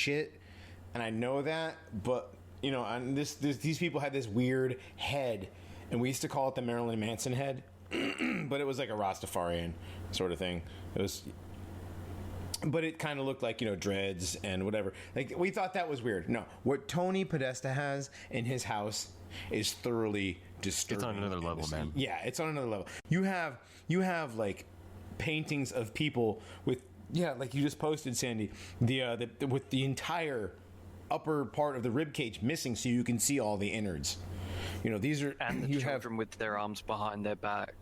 shit, and I know that, but you know, and these people had this weird head, and we used to call it the Marilyn Manson head, but it was like a Rastafarian sort of thing. It was. But it kind of looked like, you know, dreads and whatever. Like, we thought that was weird. No, what Tony Podesta has in his house is thoroughly disturbing. It's on another level, man. Yeah, it's on another level. You have like paintings of people with, yeah, like you just posted, Sandy, the with the entire upper part of the rib cage missing, so you can see all the innards. You know, these are, and the children with their arms behind their back.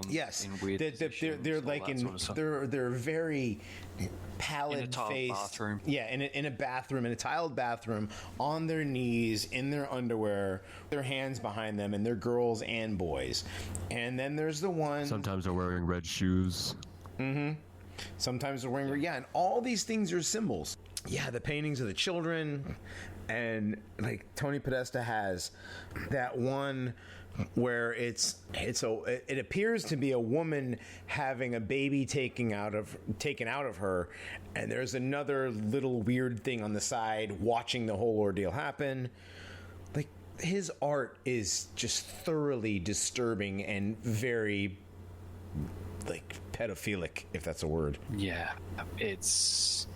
Yes, in weird they're like in sort of they're very pallid in a tiled faced bathroom. Yeah, in a bathroom, in a tiled bathroom, on their knees, in their underwear, their hands behind them, and they're girls and boys. And then there's the one. Sometimes they're wearing red shoes. Mm-hmm. Sometimes they're wearing, yeah, and all these things are symbols. Yeah, the paintings of the children, and like Tony Podesta has that one where it appears to be a woman having a baby taken out of her, and there's another little weird thing on the side watching the whole ordeal happen. Like, his art is just thoroughly disturbing and very like pedophilic, if that's a word. Yeah, it's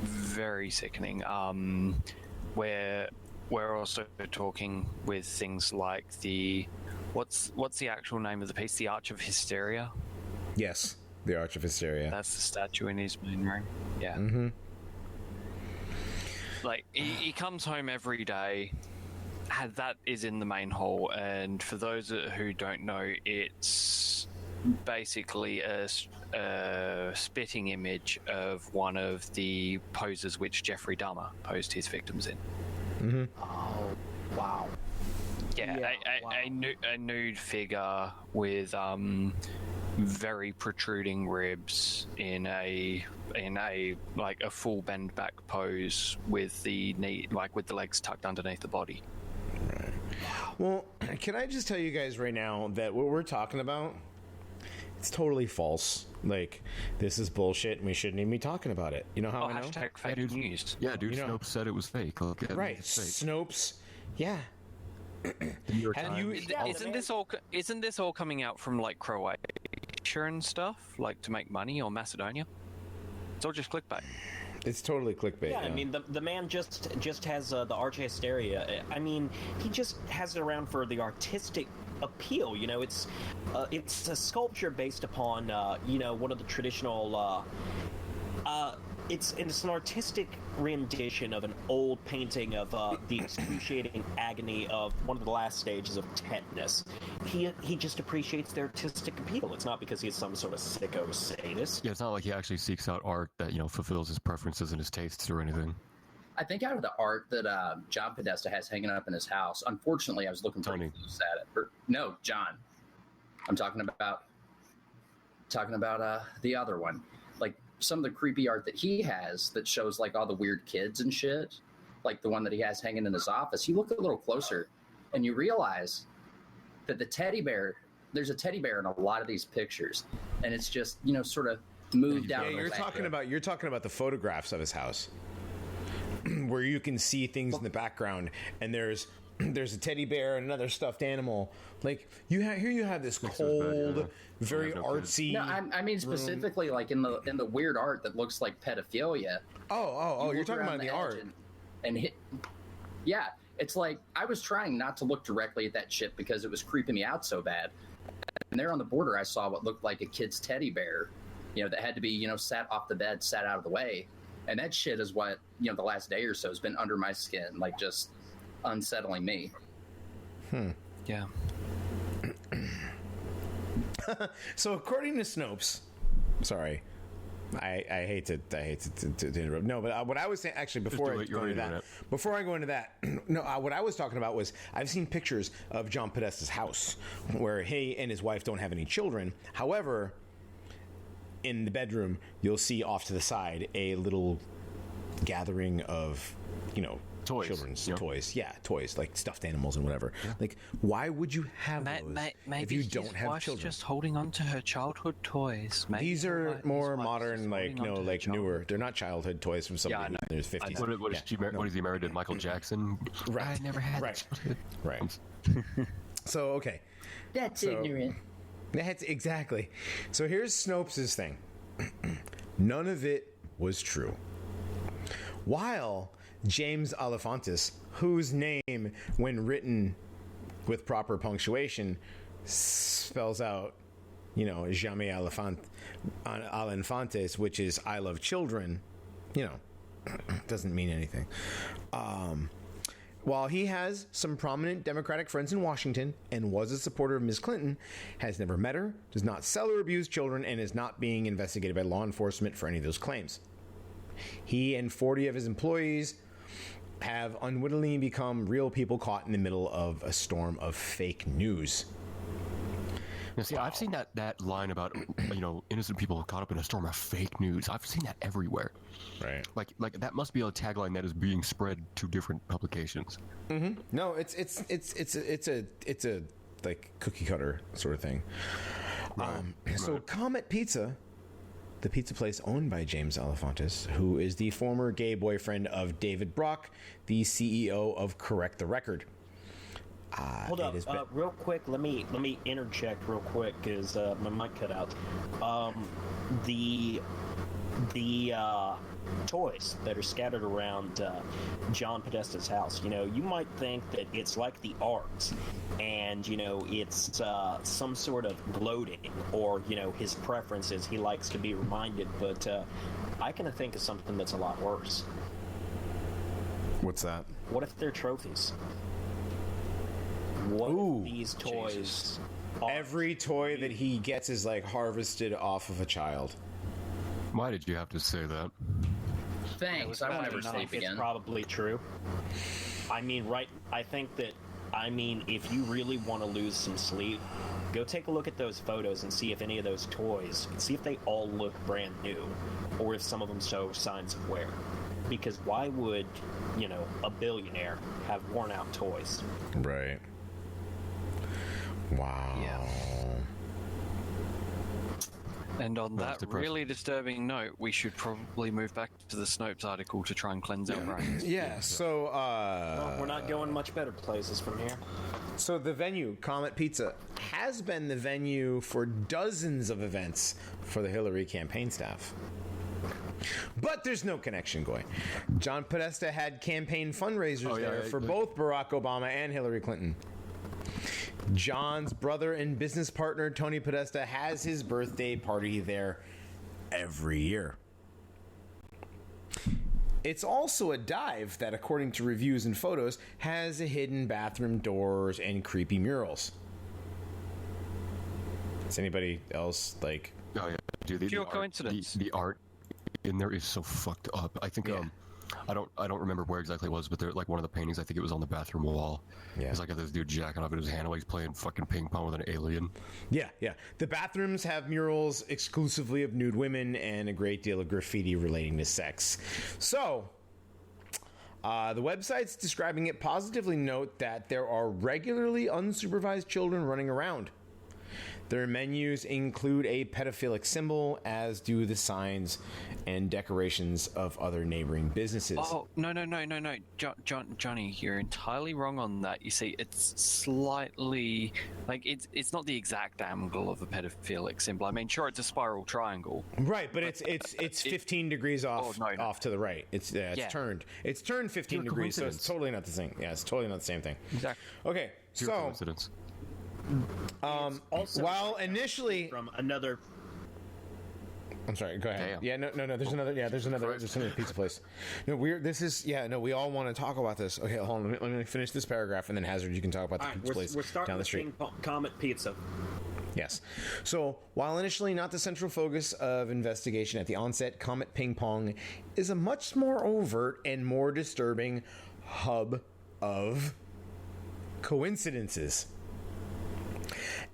very sickening. We're also talking with things like what's the actual name of the piece? The Arch of Hysteria. Yes, the Arch of Hysteria. That's the statue in his main ring. Yeah. Mm-hmm. Like he comes home every day. That is in the main hall, and for those who don't know, it's basically a spitting image of one of the poses which Jeffrey Dahmer posed his victims in. Mm-hmm. Oh, wow. Yeah, a nude figure with very protruding ribs in a like a full bend back pose with the knee, like with the legs tucked underneath the body. Right. Well, can I just tell you guys right now that what we're talking about, it's totally false. Like, this is bullshit, and we shouldn't even be talking about it. You know how I know? Hashtag fake news. Yeah, dude, You know- Snopes said it was fake. Look, Right, it's fake. Snopes. Yeah. The New York Have Times. you- Isn't this all coming out from like Croatia and stuff, like to make money, or Macedonia? It's all just clickbait. It's totally clickbait. Yeah, I mean, the man just has the Arch Hysteria. I mean, he just has it around for the artistic appeal. You know, it's a sculpture based upon one of the traditional. It's an artistic rendition of an old painting of the excruciating agony of one of the last stages of tetanus. He just appreciates the artistic appeal. It's not because he's some sort of sicko sadist. Yeah, it's not like he actually seeks out art that, you know, fulfills his preferences and his tastes or anything. I think out of the art that John Podesta has hanging up in his house, unfortunately, I was looking pretty Tony. close at it. No, John. I'm talking about the other one. Like, some of the creepy art that he has that shows like all the weird kids and shit, like the one that he has hanging in his office. You look a little closer and you realize that there's a teddy bear in a lot of these pictures, and it's just, you know, sort of moved out. Yeah, you're talking about the photographs of his house where you can see things in the background, and there's a teddy bear and another stuffed animal. Like, you have this cold, very artsy. No, I mean specifically like in the weird art that looks like pedophilia. Oh, you're talking about the art. And hit. Yeah, it's like I was trying not to look directly at that shit because it was creeping me out so bad. And there on the border, I saw what looked like a kid's teddy bear, you know, that had to be, you know, sat off the bed, sat out of the way. And that shit is what, you know, the last day or so has been under my skin, like just unsettling me. Yeah. So according to Snopes, sorry, I hate to interrupt. No, but what I was saying, actually, before I go into that, no, what I was talking about was I've seen pictures of John Podesta's house where he and his wife don't have any children. However, in the bedroom, you'll see off to the side a little gathering of, Toys. children's Yeah. toys. Yeah, toys, like stuffed animals and whatever. Like, why would you have those Maybe if you his don't have wife's children? just holding on to her childhood toys. Maybe These his are wife's more just modern, like, holding on to her like childhood. newer. They're not childhood toys from somebody I know. in their 50s. What is Yeah. what is he married to Michael Jackson? Right. I never had Right. that. Right. So, okay. That's So- ignorant. That's exactly. So here's Snopes' thing. None of it was true. While James Alefantis, whose name, when written with proper punctuation, spells out, Jamais Alenfantes, which is I love children, doesn't mean anything. While he has some prominent Democratic friends in Washington and was a supporter of Ms. Clinton, has never met her, does not sell or abuse children, and is not being investigated by law enforcement for any of those claims. He and 40 of his employees have unwittingly become real people caught in the middle of a storm of fake news. Now, see, I've seen that line about innocent people caught up in a storm of fake news. I've seen that everywhere. Right. Like that must be a tagline that is being spread to different publications. No, it's a like cookie cutter sort of thing. So Comet Pizza, the pizza place owned by James Alefantis, who is the former gay boyfriend of David Brock, the CEO of Correct the Record. Hold up, real quick. Let me interject real quick because my mic cut out. The toys that are scattered around John Podesta's house. You might think that it's like the arts, and it's some sort of gloating, or his preferences. He likes to be reminded, but I can think of something that's a lot worse. What's that? What if they're trophies? What Ooh, if these toys are Every toy that he gets is like harvested off of a child. Why did you have to say that? Thanks. I won't I ever think sleep it's again. probably true. I mean, if you really want to lose some sleep, go take a look at those photos and see if any of those toys, see if they all look brand new, or if some of them show signs of wear. Because why would, a billionaire have worn out toys? Right. Wow. Yeah. And on That's that depressing. really disturbing note, we should probably move back to the Snopes article to try and cleanse our brains. Yeah, so Well, we're not going much better places from here. So the venue, Comet Pizza, has been the venue for dozens of events for the Hillary campaign staff. But there's no connection going. John Podesta had campaign fundraisers there for both Barack Obama and Hillary Clinton. John's brother and business partner, Tony Podesta, has his birthday party there every year. It's also a dive that, according to reviews and photos, has hidden bathroom doors and creepy murals. Does anybody else like? Oh yeah, dude. The Pure art, coincidence. The art in there is so fucked up. I think Yeah. I don't remember where exactly it was, but they're like one of the paintings. I think it was on the bathroom wall. Yeah. It's like this dude jacking off in his hand while he's playing fucking ping pong with an alien. Yeah. The bathrooms have murals exclusively of nude women and a great deal of graffiti relating to sex. So, the websites describing it positively note that there are regularly unsupervised children running around. Their menus include a pedophilic symbol, as do the signs and decorations of other neighboring businesses. Oh, no. Johnny, you're entirely wrong on that. You see, it's slightly... it's not the exact angle of a pedophilic symbol. I mean, sure, it's a spiral triangle. Right, but it's 15 degrees off no. off to the right. It's turned. It's turned 15 Pure degrees, so it's coincidence. totally not the same. Yeah, it's totally not the same thing. Exactly. Okay, Pure so coincidence. Also, while initially, from another. I'm sorry. Go ahead. Damn. Yeah, no. There's another. Yeah, there's another pizza place. No, we all want to talk about this. Okay, hold on. Let me finish this paragraph, and then Hazard, you can talk about the All right, pizza place we're starting down the with street. Comet Pizza. Yes. So, while initially not the central focus of investigation at the onset, Comet Ping Pong is a much more overt and more disturbing hub of coincidences.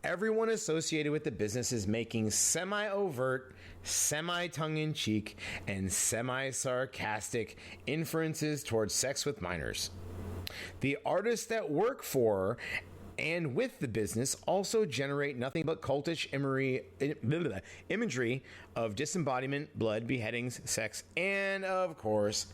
Everyone associated with the business is making semi-overt, semi-tongue-in-cheek, and semi-sarcastic inferences towards sex with minors. The artists that work for and with the business also generate nothing but cultish imagery of disembodiment, blood, beheadings, sex, and, of course,